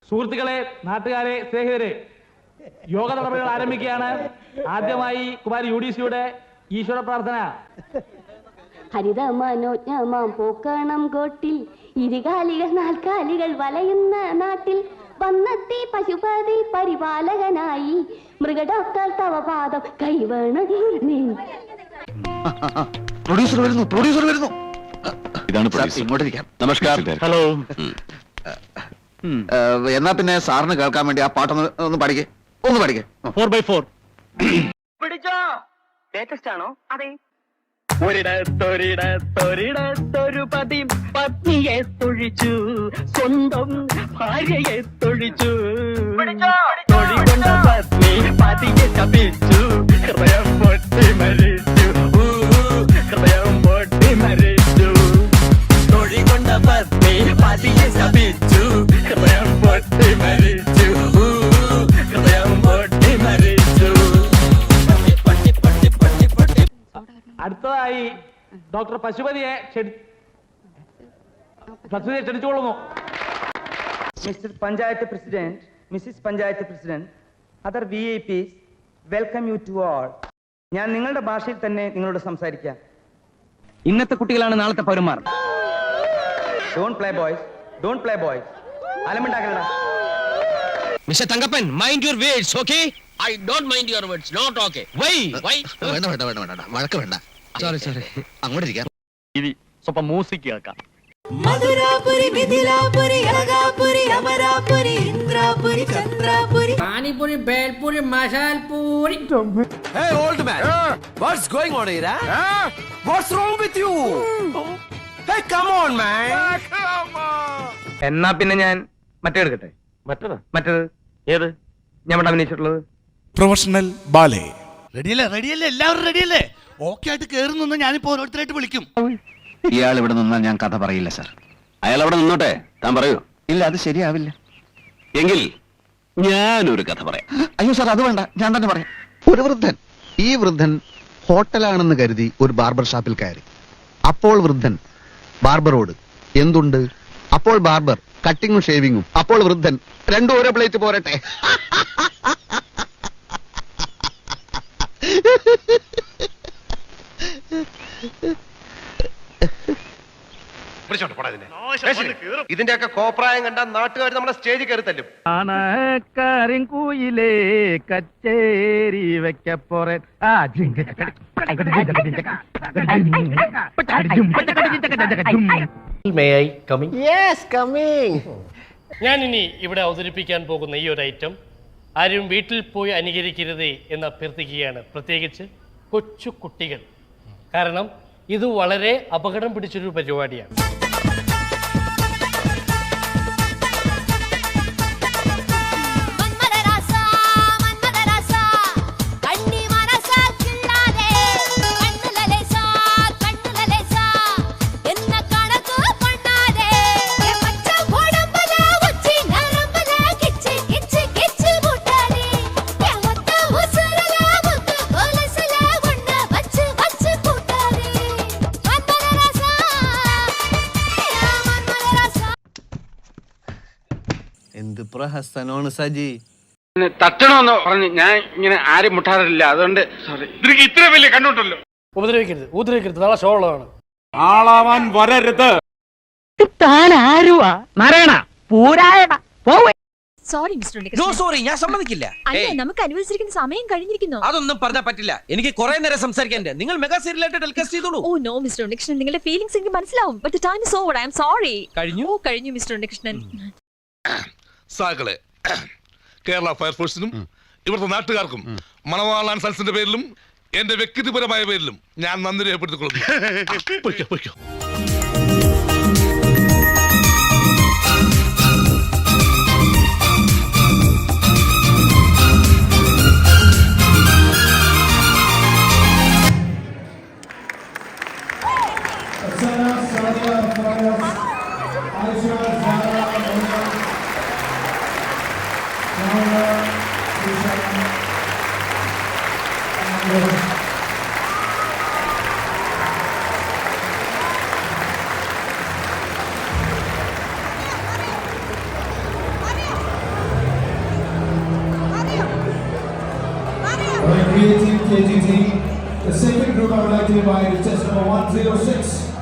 സുഹൃത്തുക്കളെ, നാട്ടുകാരെ, സ്നേഹിതരെ, യോഗ നടപടികൾ ആരംഭിക്കുകയാണ്. ആദ്യമായി കുമാരി UDCയുടെ ഈശ്വര പ്രാർത്ഥന. ഹരിത മനോജ്ഞമാം പൂക്കണം കോട്ടിൽ ഇരുകാലികൾ നാൽക്കാലികൾ വലയുന്ന നാട്ടിൽ വന്നെത്തി പശുപതി പരിപാലകനായി മൃഗഡോക്ടർ തവ പാദം കൈവേണം. പ്രൊഡ്യൂസർ വരുന്നു. ഇതാണ് നമസ്കാരം. ഹലോ. എന്നാ പിന്നെ സാറിന് കേൾക്കാൻ വേണ്ടി ആ പാട്ടൊന്ന് പഠിക്കേ. 4x4. പിടിച്ചോ. ലേറ്റസ്റ്റ് ആണോ? അതെ. ഒരിടത്തൊരിടത്തൊരിടത്തൊരു പതി പത്നിയെ തൊഴിച്ചു, സ്വന്തം ഭാര്യയെ തൊഴിച്ചു. തൊഴികൊണ്ട പത്നി പതിയെ ശപിച്ചു, ഹൃദയം പൊട്ടി മരിച്ചു, ഹൃദയം പൊട്ടി മരിച്ചു. തൊഴികൊണ്ട പത്നി പതിയെ ശപിച്ചു, ഹൃദയം പൊട്ടി മരിച്ചു, ഹൃദയം പൊട്ടി മരിച്ചു. അടുത്തതായി ഡോക്ടർ പശുപതിയെ ക്ഷണിച്ചുകൊള്ളുന്നു. Mr panchayat president, Mrs panchayat president, other VIPs, welcome you to all. ഞാൻ നിങ്ങളുടെ ഭാഷയിൽ തന്നെ നിങ്ങളോട് സംസാരിക്കാം. ഇന്നത്തെ കുട്ടികളാണ് നാളത്തെ പൗരന്മാർ. Don't play boys. അലമുണ്ടാക്കണ്ട. Mr Thankappan, mind your words, okay? I don't mind your words, not okay. Why? വേണ്ട വഴക്ക് വേണ്ട. സോറി അങ്ങോട്ട് ഇരിക്കാം. സ്വപ്പം മ്യൂസിക് കേൾക്കാം. Madhurapuri, Mithilapuri, അഴകാപുരി, അമരാപുരി, ഇന്ദ്രാപുരി, ചന്ദ്രാപുരി, പാനിപുരി, bhelpuri, മസാൽപൂരി. Hey old man, what's going on here? What's wrong with you? Hey, come on man. എന്നാ പിന്നെ ഞാൻ മറ്റേ എടുക്കട്ടെ. മറ്റേത് ഏത് ഞാൻ അഭിനയിച്ചിട്ടുള്ളത്? Professional ballet. റെഡിയല്ലേ എല്ലാവരും റെഡിയല്ലേ? ഓക്കെ ആയിട്ട് കേറുന്നു. ഞാനിപ്പോ ഓരോരുത്തരായിട്ട് വിളിക്കും. ഇയാൾ ഇവിടെ നിന്നാൽ ഞാൻ കഥ പറയില്ല സാർ. അയാൾ അവിടെ നിന്നോട്ടെ, താൻ പറയൂ. ഇല്ല, അത് ശരിയാവില്ല. എങ്കിൽ ഞാനൊരു കഥ പറയാം. അയ്യോ സാർ, അത് വേണ്ട, ഞാൻ തന്നെ പറയാം. ഈ വൃദ്ധൻ ഹോട്ടലാണെന്ന് കരുതി ഒരു ബാർബർ ഷാപ്പിൽ കയറി. അപ്പോൾ വൃദ്ധൻ ബാർബറോട് എന്തുണ്ട്? അപ്പോൾ ബാർബർ കട്ടിങ്ങും ഷേവിങ്ങും. അപ്പോൾ വൃദ്ധൻ രണ്ടും ഓരോ പ്ലേറ്റ് പോരട്ടെ. ഇതിന്റെയൊക്കെ കോപ്രായം കണ്ട നാട്ടുകാർ നമ്മളെ സ്റ്റേജിൽ കയറി തല്ലും. കരിങ്കൂയിലേ കച്ചേരി വെക്കപ്പോറെ. ഞാൻ ഇനി ഇവിടെ അവതരിപ്പിക്കാൻ പോകുന്ന ഈ ഒരു ഐറ്റം ആരും വീട്ടിൽ പോയി അനുകരിക്കരുതേ എന്ന് അഭ്യർത്ഥിക്കുകയാണ്, പ്രത്യേകിച്ച് കൊച്ചു കുട്ടികൾ. കാരണം ഇത് വളരെ അപകടം പിടിച്ചൊരു പരിപാടിയാണ്. എന്ത് പ്രഹസനമാണ് സജി. തട്ടണമെന്ന് പറഞ്ഞ് ഞാൻ ഇങ്ങനെ ആരും മുട്ടാറില്ല, അതുകൊണ്ട് ഇത്ര വലിയ കണ്ടുണ്ടല്ലോ. ഉപദ്രവിക്കരുത്, നാളെ ഷോ ഉള്ളതാണ്. ആളാവാൻ വരരുത്. താൻ ആരുവാ? നാരായണ പൂരായണ പോവേ. സോറി മിസ്റ്റർ നോ സോറി, ഞാൻ സമ്മതിക്കില്ല. അല്ല, നമുക്ക് അനുവദിച്ചിരിക്കുന്ന സമയം കഴിഞ്ഞിരിക്കുന്നു. അതൊന്നും പറഞ്ഞാൽ പറ്റില്ല. എനിക്ക് കുറെ നേരം സംസാരിക്കാൻ. നിങ്ങൾ മെഗാ സീരിയലായിട്ട് ടെലികാസ്റ്റ് ചെയ്തോളൂ. ഓ നോ മിസ്റ്റർ ഉണ്ണികൃഷ്ണൻ, നിങ്ങളുടെ ഫീലിംഗ്സ് എനിക്ക് മനസ്സിലാവും. But the time is over. I am sorry. കഴിഞ്ഞു മിസ്റ്റർ ഉണ്ണികൃഷ്ണൻ. സാകളെ, കേരള ഫയർഫോഴ്സിനും ഇവിടുത്തെ നാട്ടുകാർക്കും മണവാളാൻ സൽസിന്റെ പേരിലും എന്റെ വ്യക്തിപരമായ പേരിലും ഞാൻ നന്ദി രേഖപ്പെടുത്തിക്കൊള്ളുന്നു. VA team, KG team. The second group I would like to invite is test number 106.